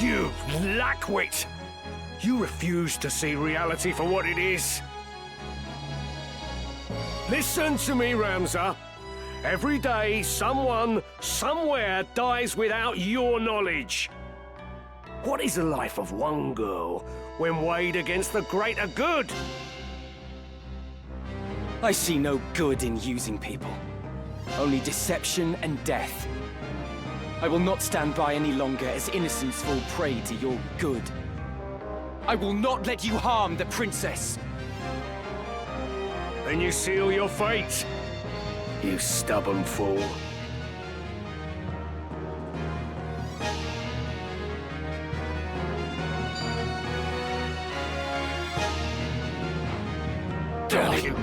You lackwit! You refuse to see reality for what it is. Listen to me, Ramza. Every day, someone, somewhere dies without your knowledge. What is the life of one girl when weighed against the greater good? I see no good in using people. Only deception and death. I will not stand by any longer as innocents fall prey to your good. I will not let you harm the princess. Then you seal your fate, you stubborn fool. Damn you!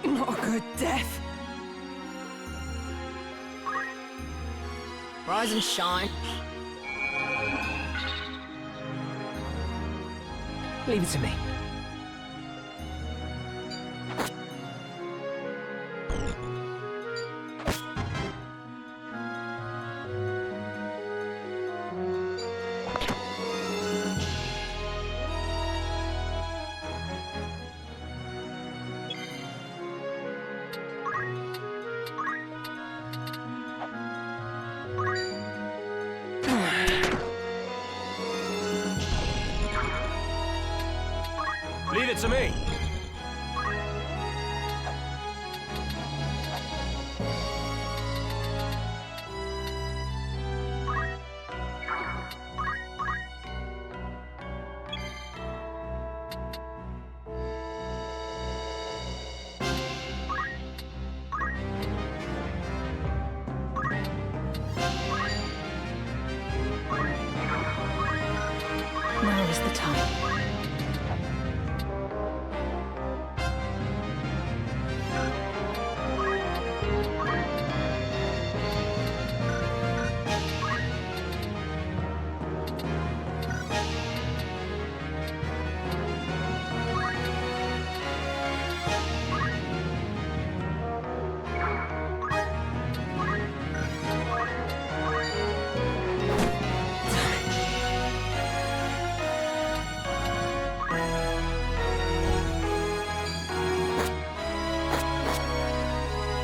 Not a good death. Rise and shine. Leave it to me. Leave it to me. Now is the time.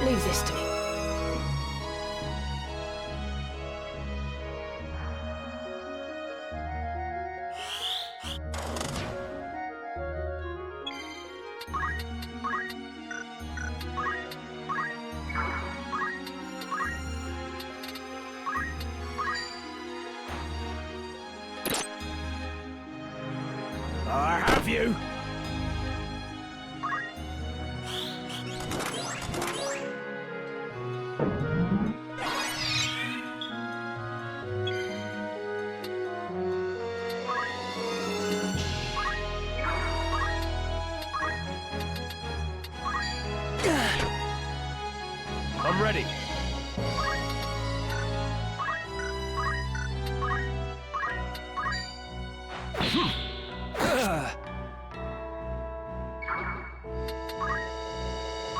Leave this to me. I have you. I'm ready.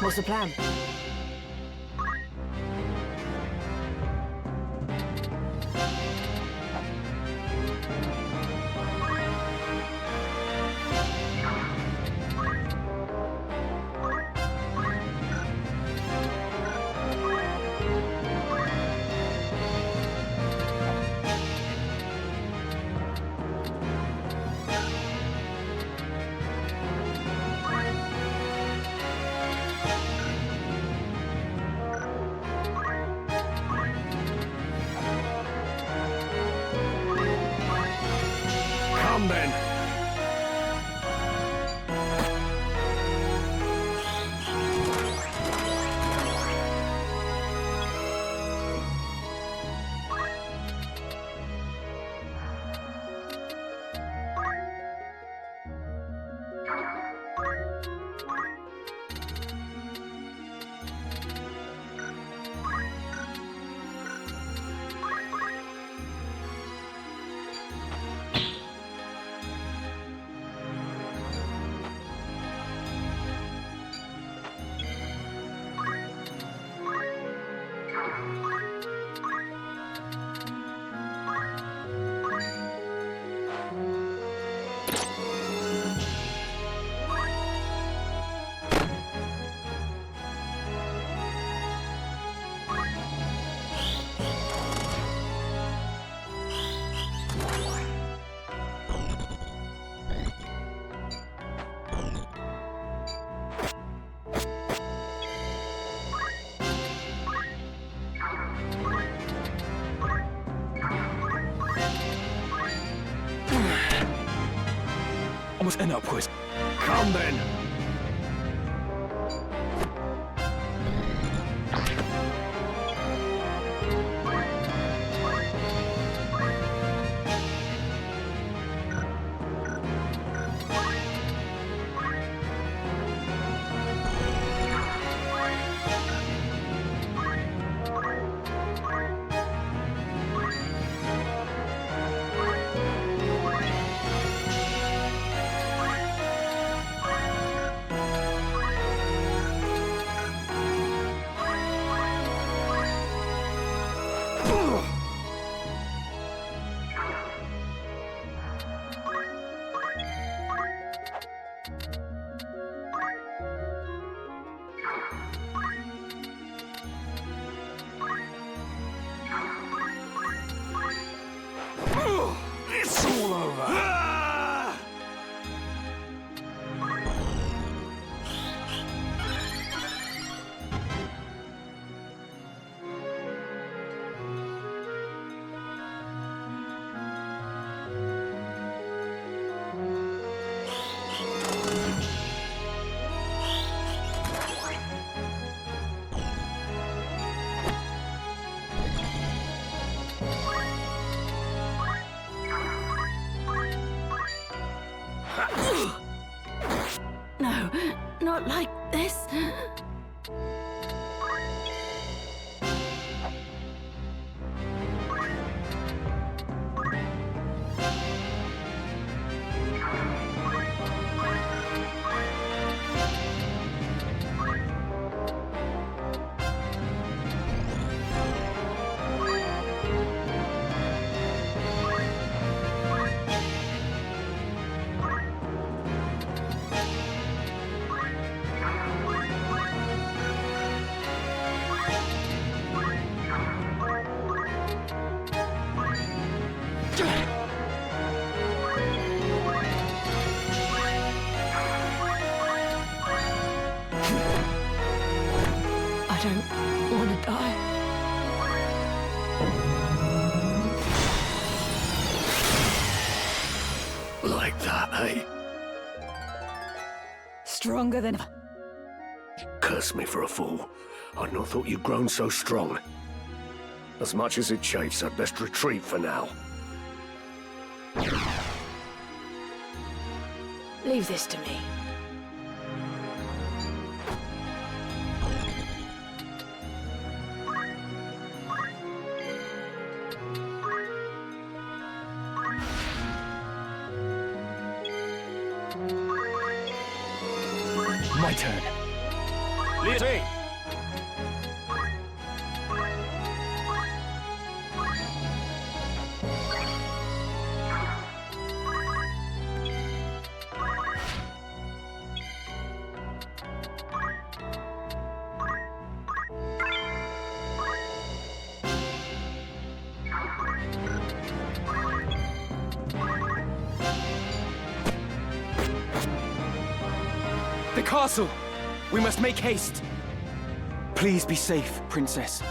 What's the plan? Come then. Onwards and upwards. Come then. It's all over. No, not like this. I don't want to die. Like that, eh? Stronger than ever. Curse me for a fool. I'd not thought you'd grown so strong. As much as it chafes, I'd best retreat for now. Leave this to me. My turn. Lead me! The castle! We must make haste! Please be safe, Princess.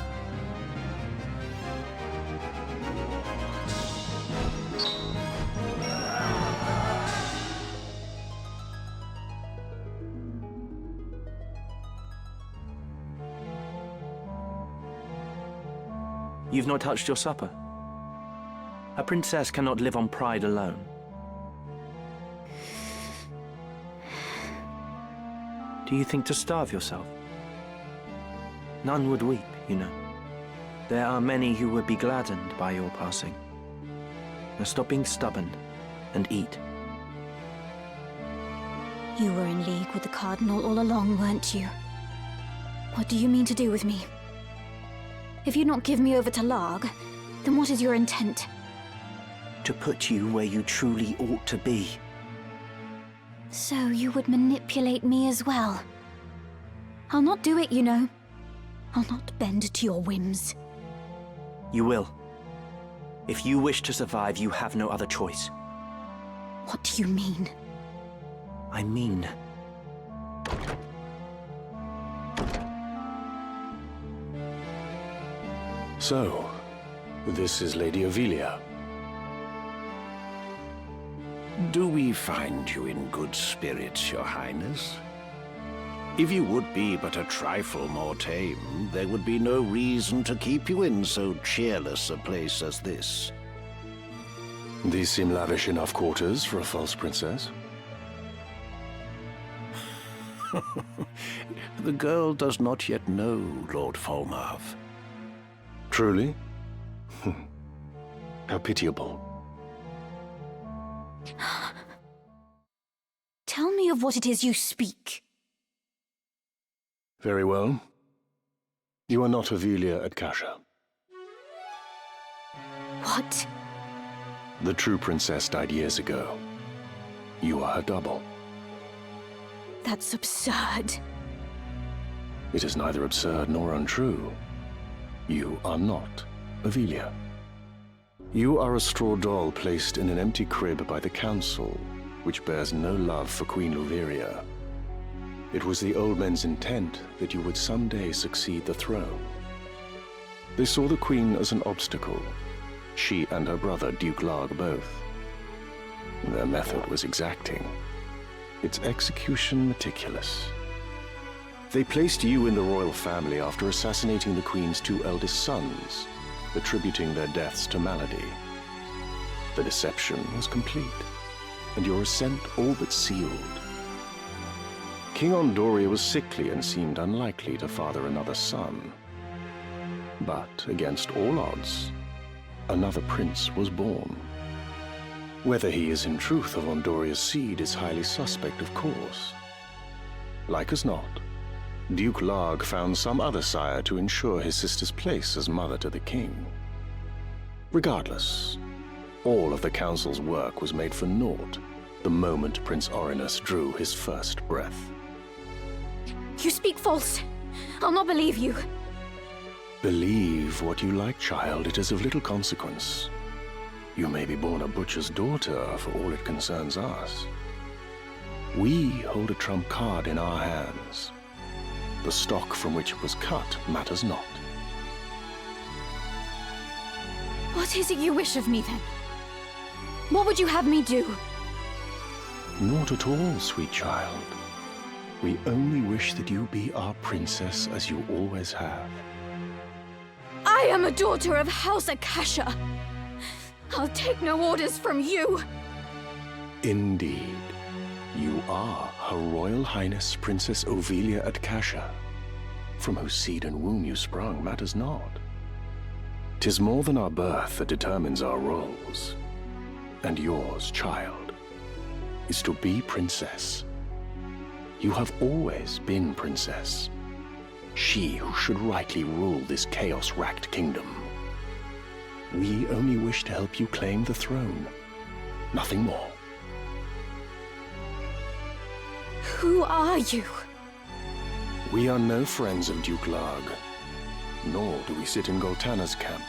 You've not touched your supper. A princess cannot live on pride alone. Do you think to starve yourself? None would weep, you know. There are many who would be gladdened by your passing. Now stop being stubborn and eat. You were in league with the Cardinal all along, weren't you? What do you mean to do with me? If you not give me over to Larg, then what is your intent? To put you where you truly ought to be. So you would manipulate me as well. I'll not do it, you know. I'll not bend to your whims. You will. If you wish to survive, you have no other choice. What do you mean? I mean... So, this is Lady Ovelia. Do we find you in good spirits, Your Highness? If you would be but a trifle more tame, there would be no reason to keep you in so cheerless a place as this. These seem lavish enough quarters for a false princess. The girl does not yet know Lord Falmouth. Truly? How pitiable. Tell me of what it is you speak. Very well. You are not Ivalice at Kasha. What? The true princess died years ago. You are her double. That's absurd. It is neither absurd nor untrue. You are not Ivalice. You are a straw doll placed in an empty crib by the council, which bears no love for Queen Luveria. It was the old men's intent that you would someday succeed the throne. They saw the queen as an obstacle, she and her brother, Duke Larg, both. Their method was exacting, its execution meticulous. They placed you in the royal family after assassinating the queen's two eldest sons, attributing their deaths to malady. The deception was complete, and your ascent all but sealed. King Ondoria was sickly and seemed unlikely to father another son. But, against all odds, another prince was born. Whether he is in truth of Ondoria's seed is highly suspect, of course. Like as not, Duke Larg found some other sire to ensure his sister's place as mother to the king. Regardless, all of the council's work was made for naught the moment Prince Orinus drew his first breath. You speak false. I'll not believe you. Believe what you like, child. It is of little consequence. You may be born a butcher's daughter for all it concerns us. We hold a trump card in our hands. The stock from which it was cut matters not. What is it you wish of me, then? What would you have me do? Naught at all, sweet child. We only wish that you be our princess as you always have. I am a daughter of House Akasha. I'll take no orders from you. Indeed. You are Her Royal Highness Princess Ivalice at Kasha. From whose seed and womb you sprung matters not. 'Tis more than our birth that determines our roles. And yours, child, is to be princess. You have always been princess. She who should rightly rule this chaos-racked kingdom. We only wish to help you claim the throne. Nothing more. Who are you? We are no friends of Duke Larg, nor do we sit in Goltana's camp.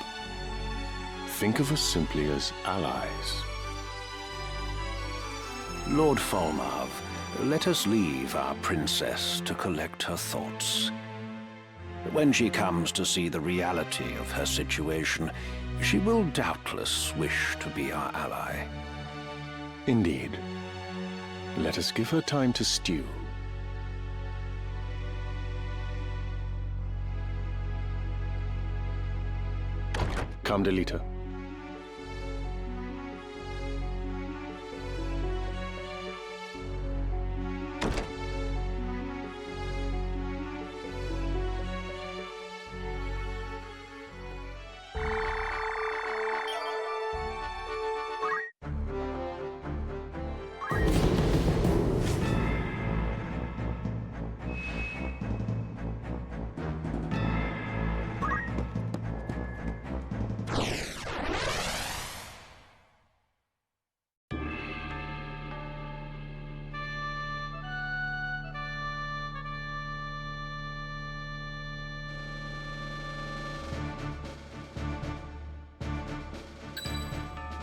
Think of us simply as allies. Lord Falmouth, let us leave our princess to collect her thoughts. When she comes to see the reality of her situation, she will doubtless wish to be our ally. Indeed. Let us give her time to stew. Come, Delita.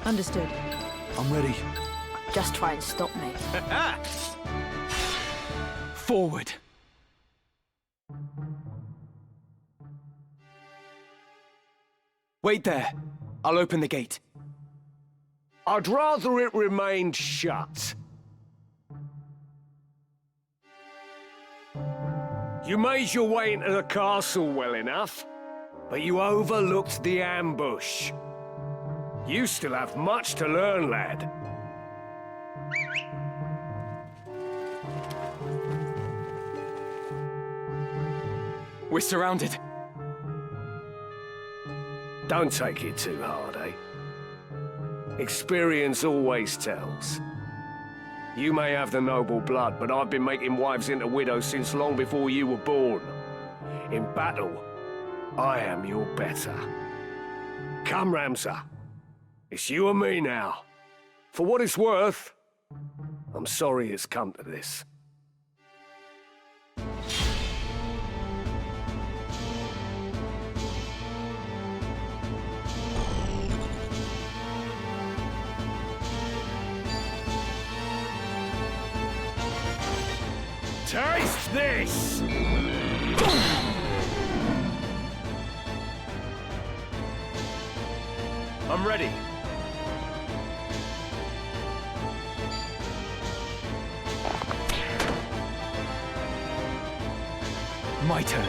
Understood. I'm ready. Just try and stop me. Forward! Wait there. I'll open the gate. I'd rather it remained shut. You made your way into the castle well enough, but you overlooked the ambush. You still have much to learn, lad. We're surrounded. Don't take it too hard, eh? Experience always tells. You may have the noble blood, but I've been making wives into widows since long before you were born. In battle, I am your better. Come, Ramsar. It's you and me now. For what it's worth, I'm sorry it's come to this. Taste this! I'm ready. My turn.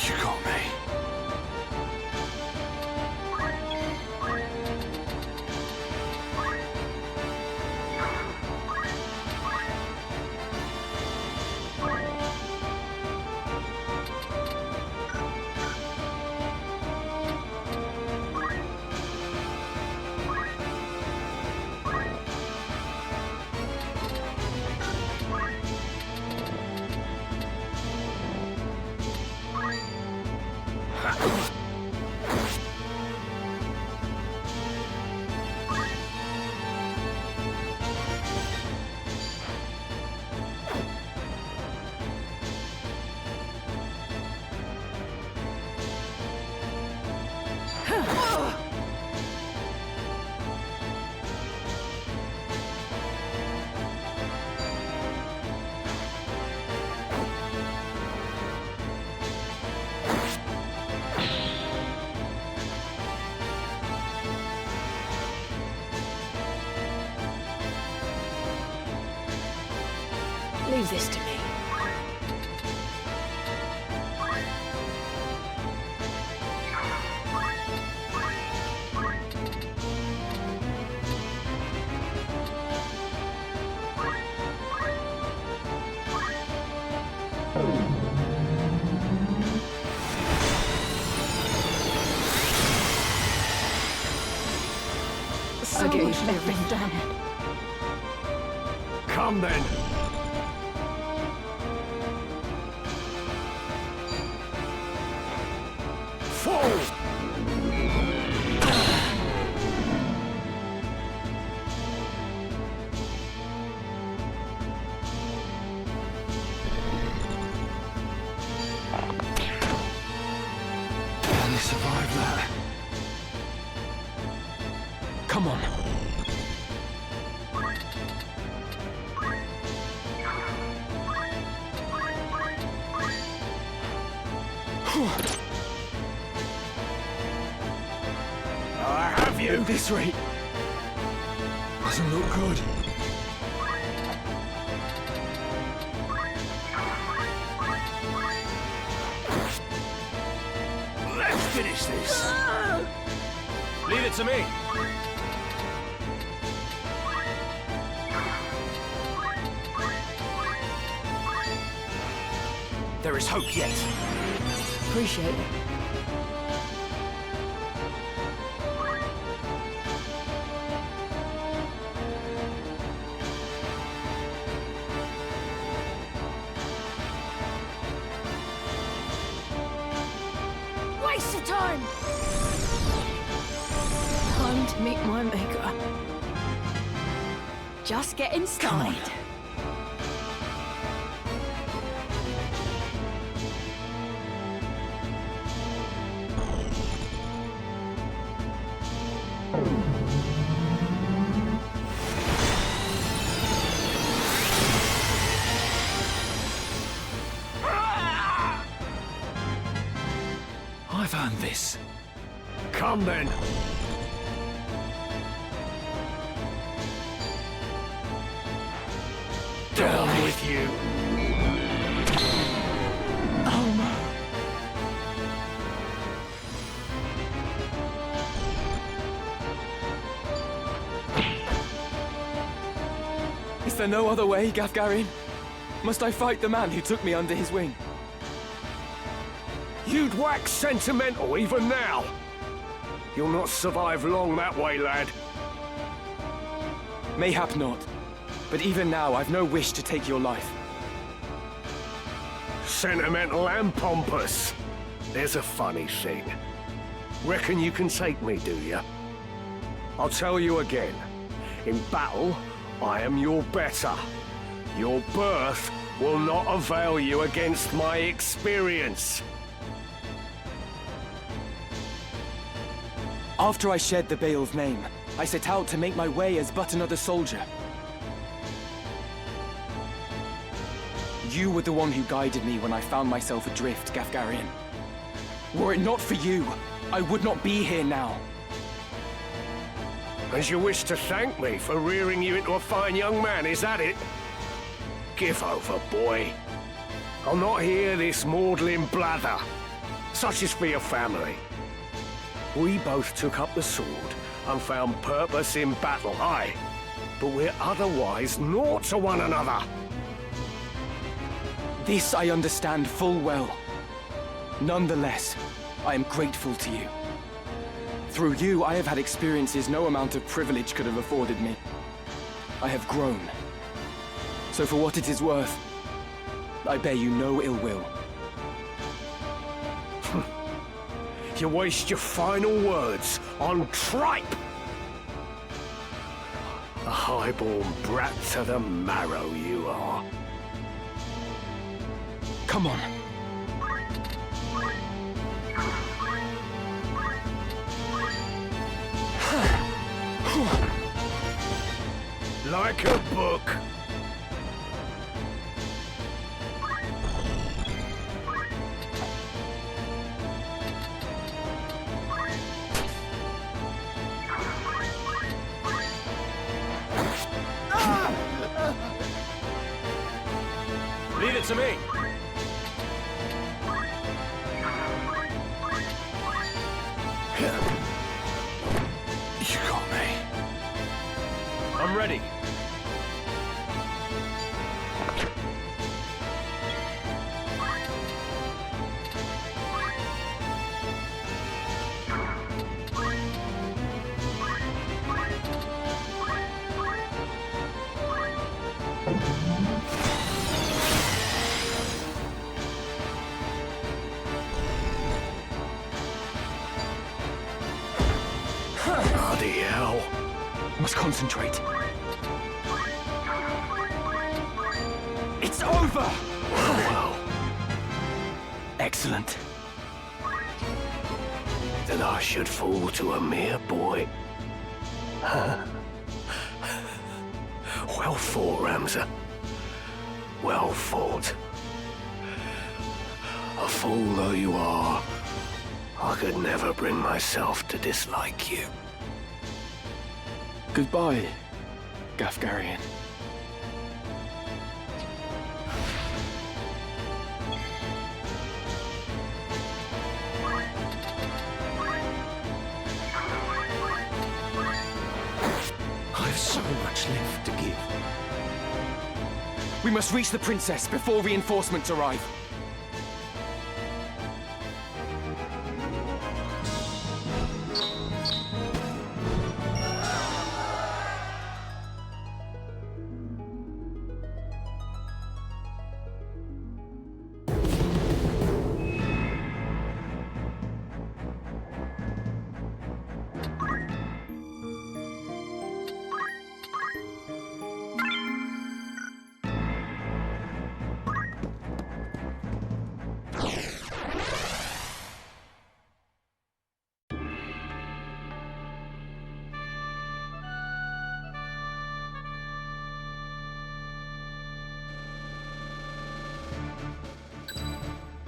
You got me. Leave this to me. So much left done. Come then. Fall! Can you survive that? Come on. I have you! At this rate, Doesn't look good. Let's finish this! leave it to me. There is hope yet. Appreciate it. Waste of time! Time to meet my maker. Just getting started. I've earned this. Come then. Down with you. Is there no other way, Gafgarian? Must I fight the man who took me under his wing? You'd wax sentimental even now. You'll not survive long that way, lad. Mayhap not. But even now, I've no wish to take your life. Sentimental and pompous. There's a funny thing. Reckon you can take me, do you? I'll tell you again. In battle, I am your better. Your birth will not avail you against my experience. After I shed the Beowulf name, I set out to make my way as but another soldier. You were the one who guided me when I found myself adrift, Gafgarian. Were it not for you, I would not be here now. As you wish to thank me for rearing you into a fine young man, is that it? Give over, boy. I'll not hear this maudlin blather. Such is for your family. We both took up the sword and found purpose in battle, aye. But we're otherwise naught to one another. This I understand full well. Nonetheless, I am grateful to you. Through you, I have had experiences no amount of privilege could have afforded me. I have grown. So for what it is worth, I bear you no ill will. You waste your final words on tripe! A highborn brat to the marrow you are. Come on. Like a book. Leave it to me. You got me. I'm ready. Bloody hell. Must concentrate. It's over! Well, Excellent. then I should fall to a mere boy. Well fought, Ramza. Well fought. A fool though you are, I could never bring myself to dislike you. Goodbye, Gafgarian. I've so much left to give. We must reach the princess before reinforcements arrive.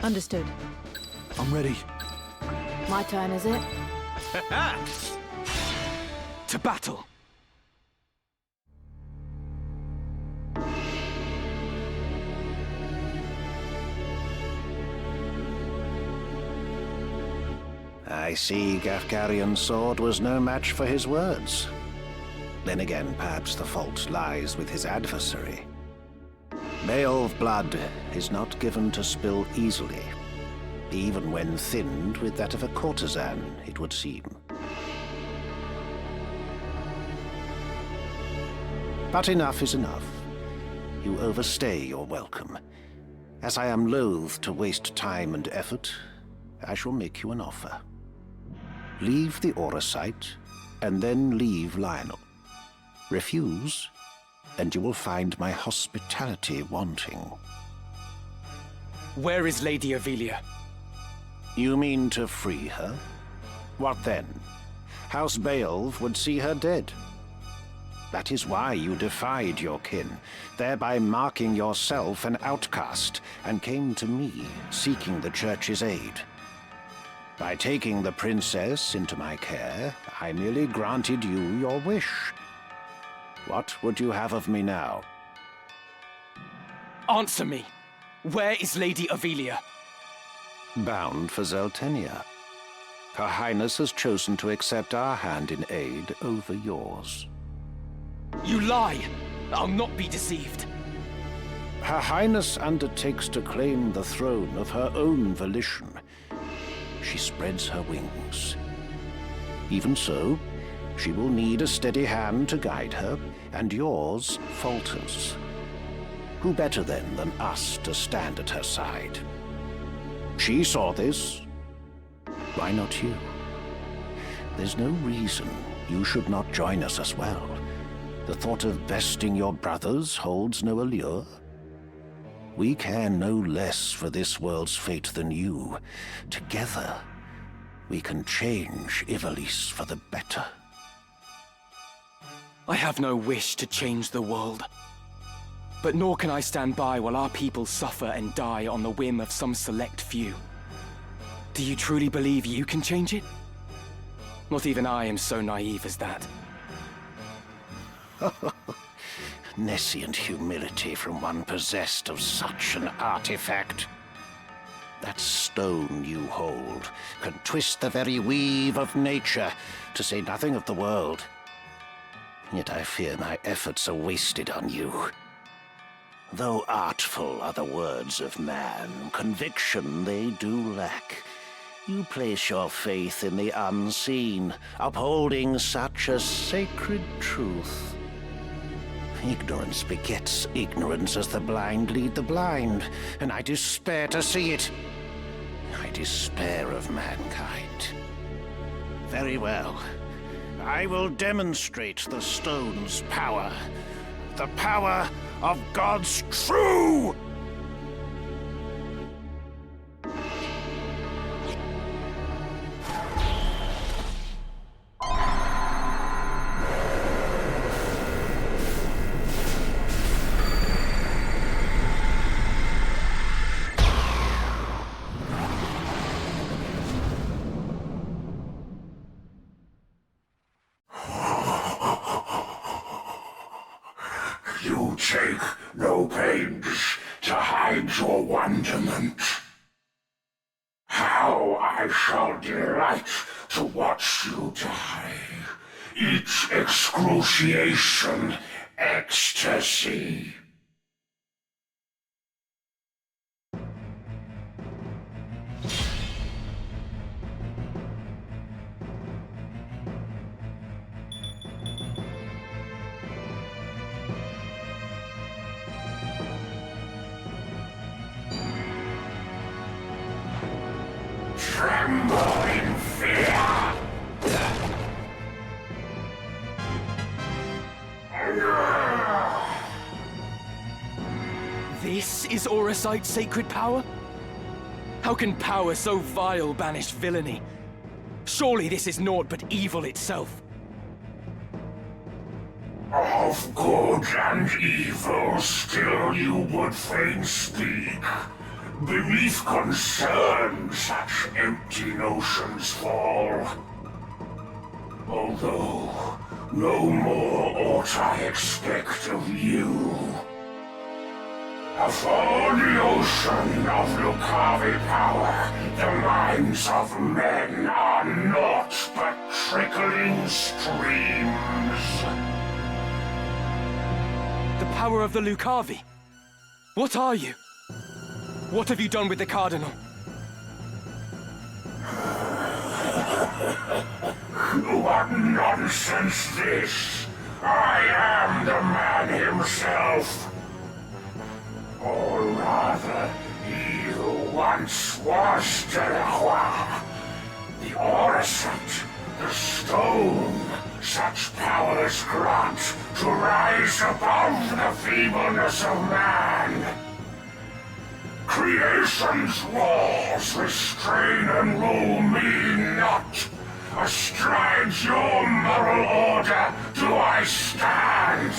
Understood. I'm ready. My turn, is it? To battle! I see Gafgarian's sword was no match for his words. Then again, perhaps the fault lies with his adversary. Beowulf blood is not given to spill easily, even when thinned with that of a courtesan, it would seem. But enough is enough. You overstay your welcome. As I am loath to waste time and effort, I shall make you an offer. Leave the Aura site, and then leave Lionel. Refuse, and you will find my hospitality wanting. Where is Lady Ivalice? You mean to free her? What then? House Beowulf would see her dead. That is why you defied your kin, thereby marking yourself an outcast, and came to me, seeking the Church's aid. By taking the princess into my care, I merely granted you your wish. What would you have of me now? Answer me! Where is Lady Ivalice? Bound for Zeltenia. Her Highness has chosen to accept our hand in aid over yours. You lie! I'll not be deceived. Her Highness undertakes to claim the throne of her own volition. She spreads her wings. Even so, she will need a steady hand to guide her, and yours falters. Who better then than us to stand at her side? She saw this. Why not you? There's no reason you should not join us as well. The thought of besting your brothers holds no allure. We care no less for this world's fate than you. Together, we can change Ivalice for the better. I have no wish to change the world. But nor can I stand by while our people suffer and die on the whim of some select few. Do you truly believe you can change it? Not even I am so naive as that. Nescient humility from one possessed of such an artifact. That stone you hold can twist the very weave of nature, to say nothing of the world. Yet I fear my efforts are wasted on you. Though artful are the words of man, conviction they do lack. You place your faith in the unseen, upholding such a sacred truth. Ignorance begets ignorance as the blind lead the blind, and I despair to see it. I despair of mankind. Very well. I will demonstrate the stone's power. The power of God's true! You take no pains to hide your wonderment. How I shall delight to watch you die. Each excruciation, ecstasy. Tremble in fear! This is Auracite's sacred power? How can power so vile banish villainy? Surely this is naught but evil itself. Of good and evil still you would fain speak. Beneath concern, such empty notions fall. Although, no more ought I expect of you. Afore the ocean of Lucavi power, the minds of men are naught but trickling streams. The power of the Lucavi? What are you? What have you done with the Cardinal? What nonsense this! I am the man himself. Or rather, he who once was Delacroix. The Oracet, the stone, such powers grant to rise above the feebleness of man. Creation's laws restrain and rule me not. Astride your moral order do I stand.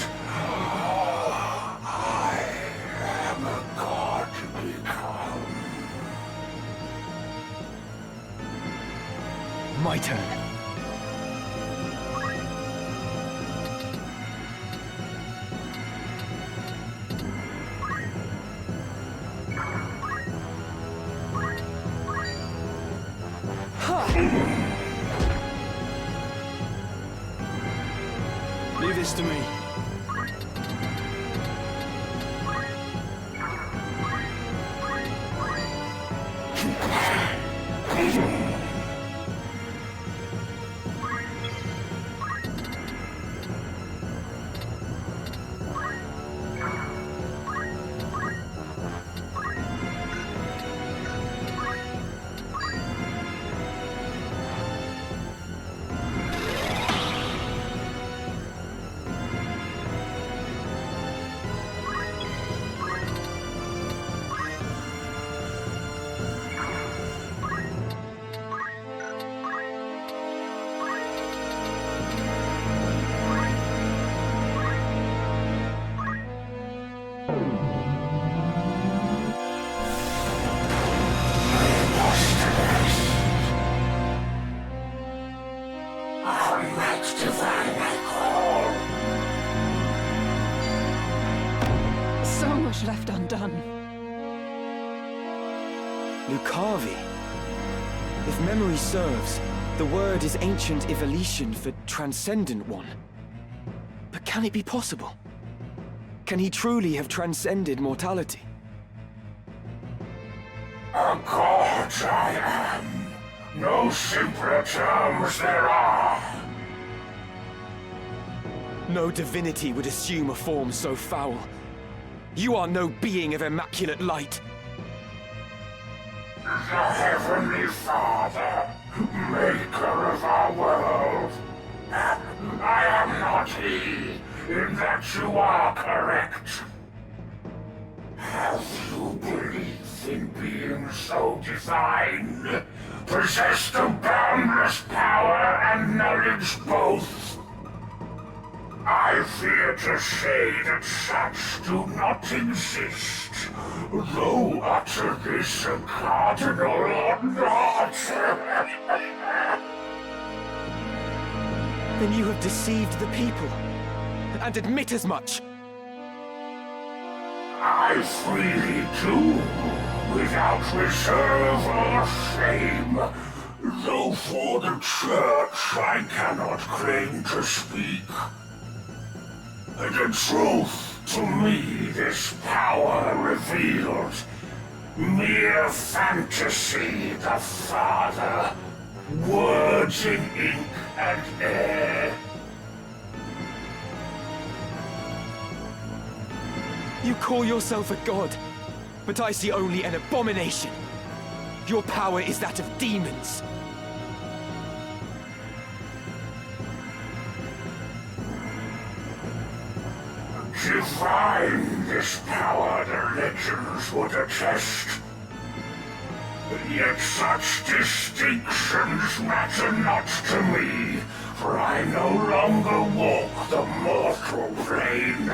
I am a god become. My turn. Leave this to me. So much left undone. Lucavi. If memory serves, the word is ancient Ivalician for transcendent one. But can it be possible? Can he truly have transcended mortality? A god I am. No simpler terms there are. No divinity would assume a form so foul. You are no being of immaculate light. The Heavenly Father, maker of our world. I am not he, in that you are correct. Have you belief in being so divine? Possessed of boundless power and knowledge both? I fear to say that such do not exist, though utter this a cardinal or not. Then you have deceived the people, and admit as much. I freely do, without reserve or shame, though for the Church I cannot claim to speak. The truth, to me, this power revealed. Mere fantasy, the Father. Words in ink and air. You call yourself a god, but I see only an abomination. Your power is that of demons. Divine this power, the legends would attest. Yet such distinctions matter not to me, for I no longer walk the mortal plane.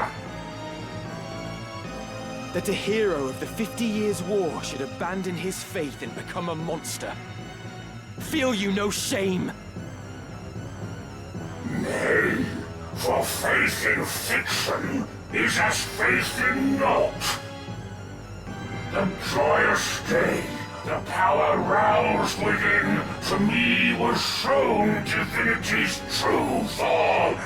That a hero of the 50 Years' War should abandon his faith and become a monster. Feel you no shame? Nay, for faith in fiction is as faith in naught. The joyous day, the power roused within, to me was shown divinity's true form.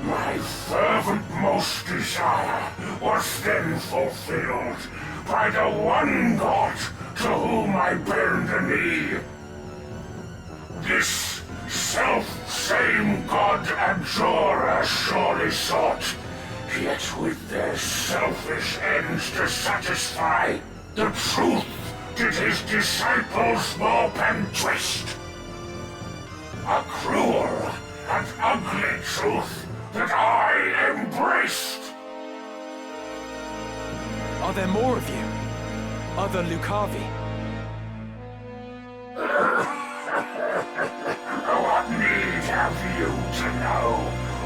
My fervent most desire was then fulfilled by the one God to whom I bend the knee. This self-same God abjurer surely sought, yet with their selfish ends to satisfy, the truth did his disciples warp and twist. A cruel and ugly truth that I embraced. Are there more of you? Other Lucavi? What need have you to know?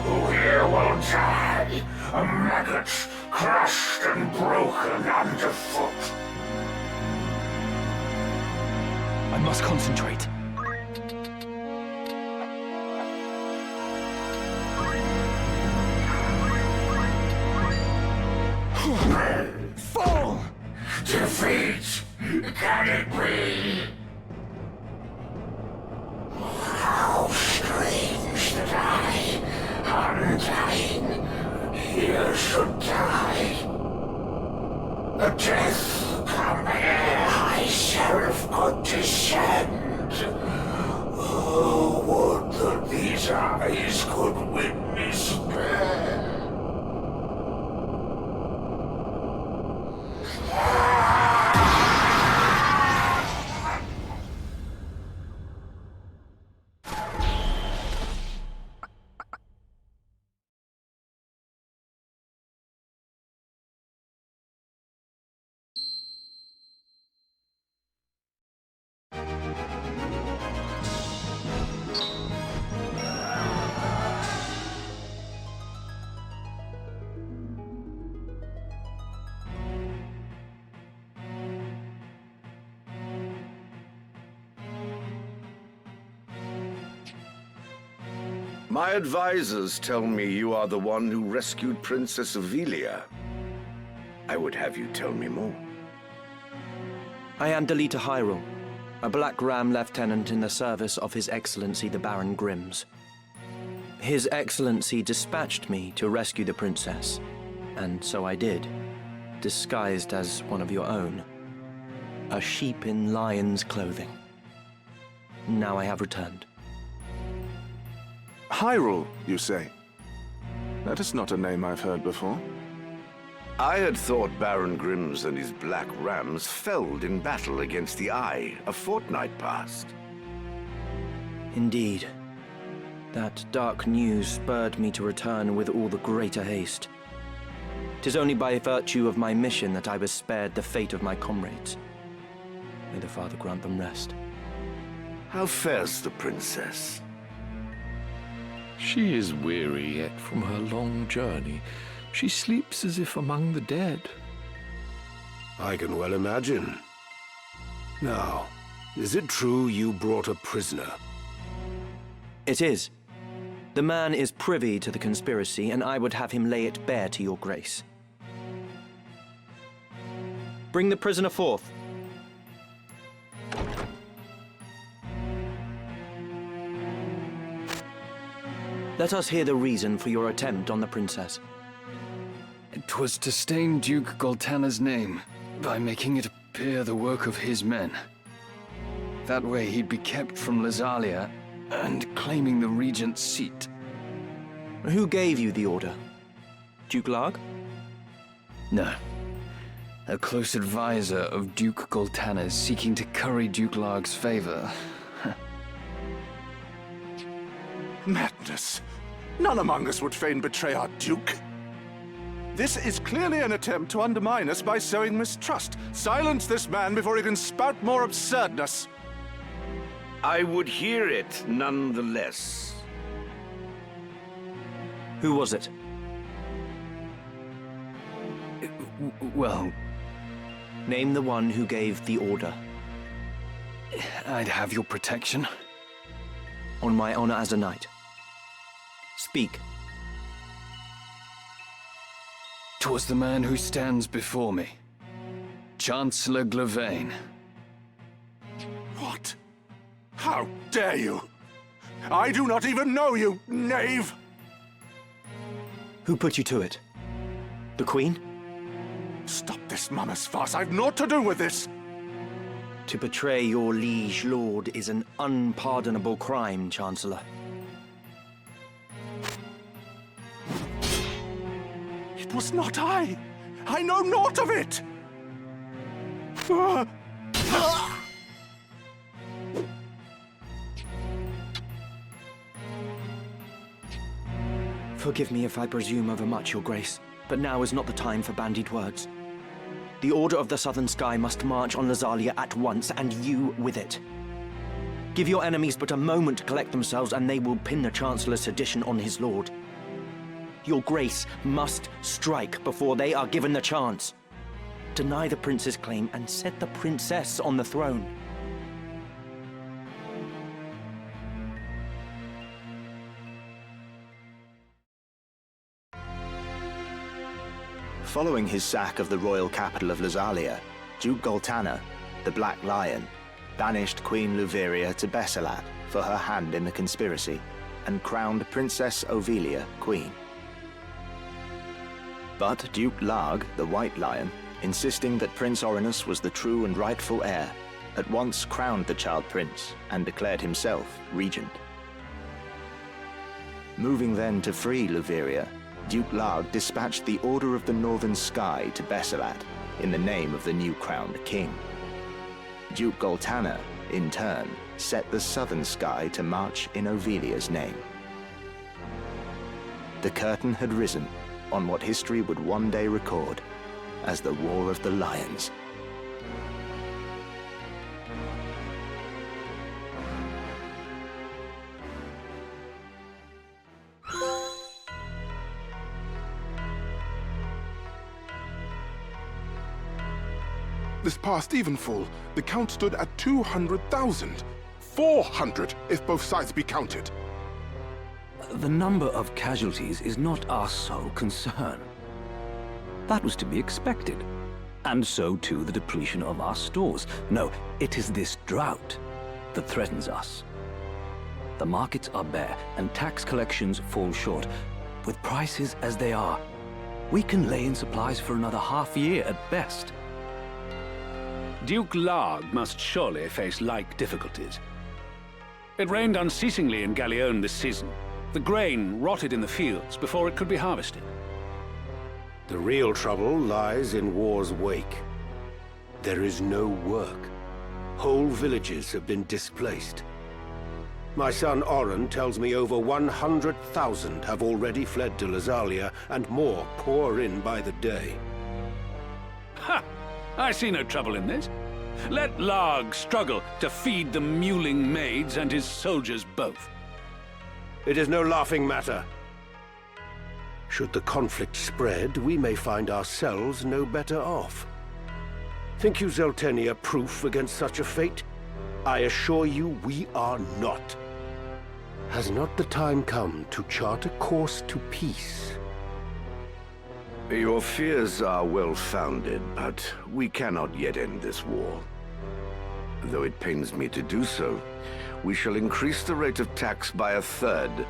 Who here will die? A maggot crushed and broken underfoot. I must concentrate. Fall! Defeat! Can it be? How strange that I, undying, here should die. A death come ere High Sheriff could descend. Oh, would that these eyes could witness death. My advisors tell me you are the one who rescued Princess Ivalice. I would have you tell me more. I am Delita Hyrule, a Black Ram lieutenant in the service of His Excellency the Baron Grimms. His Excellency dispatched me to rescue the princess, and so I did, disguised as one of your own. A sheep in lion's clothing. Now I have returned. Hyrule, you say? That is not a name I've heard before. I had thought Baron Grimms and his Black Rams felled in battle against the Eye a fortnight past. Indeed. That dark news spurred me to return with all the greater haste. 'Tis only by virtue of my mission that I was spared the fate of my comrades. May the Father grant them rest. How fares the princess? She is weary yet from her long journey. She sleeps as if among the dead. I can well imagine. Now, is it true you brought a prisoner? It is. The man is privy to the conspiracy, and I would have him lay it bare to your grace. Bring the prisoner forth. Let us hear the reason for your attempt on the princess. 'Twas to stain Duke Goltana's name by making it appear the work of his men. That way he'd be kept from Lazalia and claiming the regent's seat. Who gave you the order? Duke Larg? No. A close advisor of Duke Goltana's seeking to curry Duke Larg's favor. Madness. None among us would fain betray our Duke. This is clearly an attempt to undermine us by sowing mistrust. Silence this man before he can spout more absurdness. I would hear it nonetheless. Who was it? Well, Name the one who gave the order. I'd have your protection. On my honor as a knight. Speak. 'Twas the man who stands before me. Chancellor Glavain. What? How dare you? I do not even know you, knave! Who put you to it? The Queen? Stop this mama's farce. I've naught to do with this! To betray your liege lord is an unpardonable crime, Chancellor. It was not I! I know naught of it! Forgive me if I presume overmuch, Your Grace, but now is not the time for bandied words. The Order of the Southern Sky must march on Lazalia at once, and you with it. Give your enemies but a moment to collect themselves, and they will pin the Chancellor's sedition on his lord. Your Grace must strike before they are given the chance. Deny the prince's claim and set the princess on the throne. Following his sack of the royal capital of Lazalia, Duke Goltana, the Black Lion, banished Queen Luveria to Besselat for her hand in the conspiracy, and crowned Princess Ovelia queen. But Duke Larg, the White Lion, insisting that Prince Orinus was the true and rightful heir, at once crowned the child prince and declared himself regent. Moving then to free Luveria, Duke Larg dispatched the Order of the Northern Sky to Besselat in the name of the new crowned king. Duke Goltana, in turn, set the Southern Sky to march in Ovelia's name. The curtain had risen on what history would one day record as the War of the Lions. This past evenfall, the count stood at 200,000. 400 if both sides be counted. The number of casualties is not our sole concern. That was to be expected. And so too the depletion of our stores. No, it is this drought that threatens us. The markets are bare and tax collections fall short. With prices as they are, we can lay in supplies for another half year at best. Duke Larg must surely face like difficulties. It rained unceasingly in Galleon this season. The grain rotted in the fields before it could be harvested. The real trouble lies in war's wake. There is no work. Whole villages have been displaced. My son Oren tells me over 100,000 have already fled to Lazalia, and more pour in by the day. Ha! I see no trouble in this. Let Larg struggle to feed the mewling maids and his soldiers both. It is no laughing matter. Should the conflict spread, we may find ourselves no better off. Think you Zeltenia proof against such a fate? I assure you we are not. Has not the time come to chart a course to peace? Your fears are well-founded, but we cannot yet end this war. Though it pains me to do so, we shall increase the rate of tax by 1/3.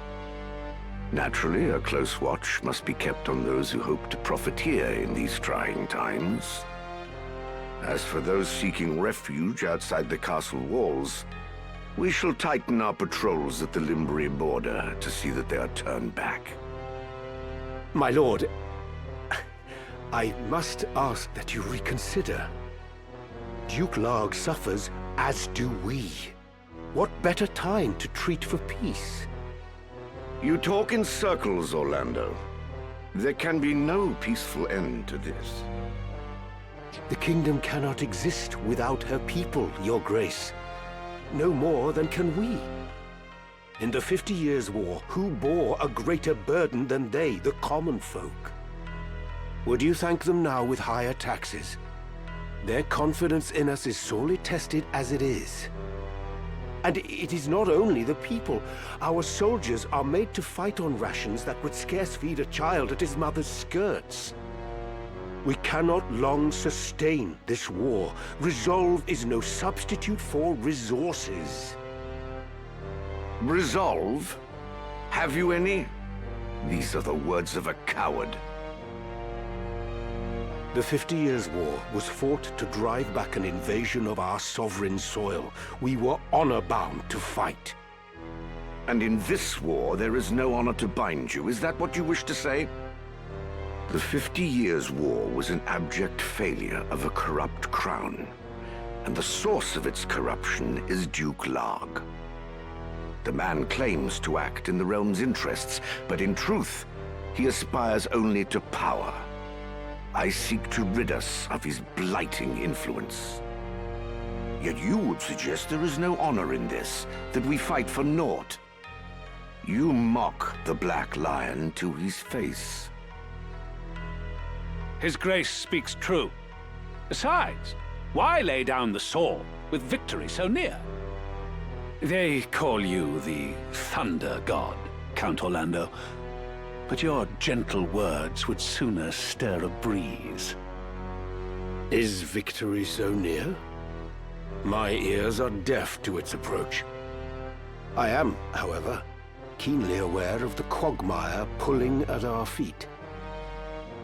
Naturally, a close watch must be kept on those who hope to profiteer in these trying times. As for those seeking refuge outside the castle walls, we shall tighten our patrols at the Limbri border to see that they are turned back. My lord, I must ask that you reconsider. Duke Larg suffers, as do we. What better time to treat for peace? You talk in circles, Orlando. There can be no peaceful end to this. The kingdom cannot exist without her people, Your Grace. No more than can we. In the 50 Years' War, who bore a greater burden than they, the common folk? Would you thank them now with higher taxes? Their confidence in us is sorely tested as it is. And it is not only the people. Our soldiers are made to fight on rations that would scarce feed a child at his mother's skirts. We cannot long sustain this war. Resolve is no substitute for resources. Resolve? Have you any? These are the words of a coward. The 50 Years' War was fought to drive back an invasion of our sovereign soil. We were honor-bound to fight. And in this war, there is no honor to bind you. Is that what you wish to say? The 50 Years' War was an abject failure of a corrupt crown. And the source of its corruption is Duke Larg. The man claims to act in the realm's interests, but in truth, he aspires only to power. I seek to rid us of his blighting influence. Yet you would suggest there is no honor in this, that we fight for naught. You mock the Black Lion to his face. His Grace speaks true. Besides, why lay down the sword with victory so near? They call you the Thunder God, Count Orlando. But your gentle words would sooner stir a breeze. Is victory so near? My ears are deaf to its approach. I am, however, keenly aware of the quagmire pulling at our feet.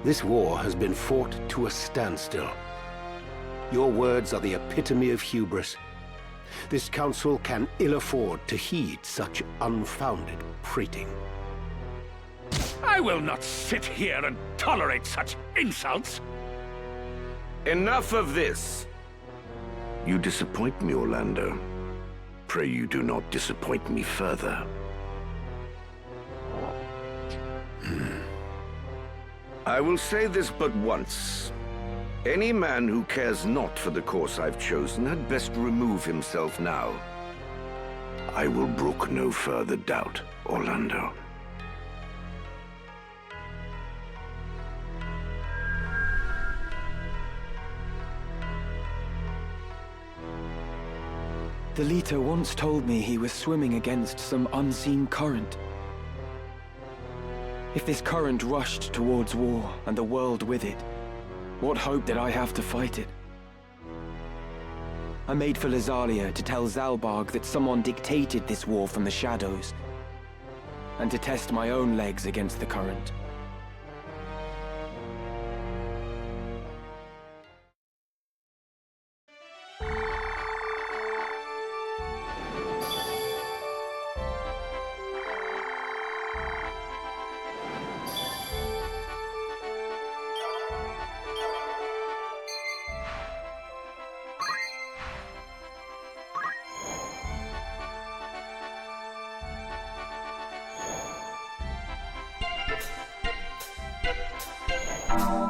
This war has been fought to a standstill. Your words are the epitome of hubris. This council can ill afford to heed such unfounded prating. I will not sit here and tolerate such insults! Enough of this! You disappoint me, Orlando. Pray you do not disappoint me further. I will say this but once. Any man who cares not for the course I've chosen had best remove himself now. I will brook no further doubt, Orlando. The leader once told me he was swimming against some unseen current. If this current rushed towards war, and the world with it, what hope did I have to fight it? I made for Lazalia to tell Zalbarg that someone dictated this war from the shadows, and to test my own legs against the current. you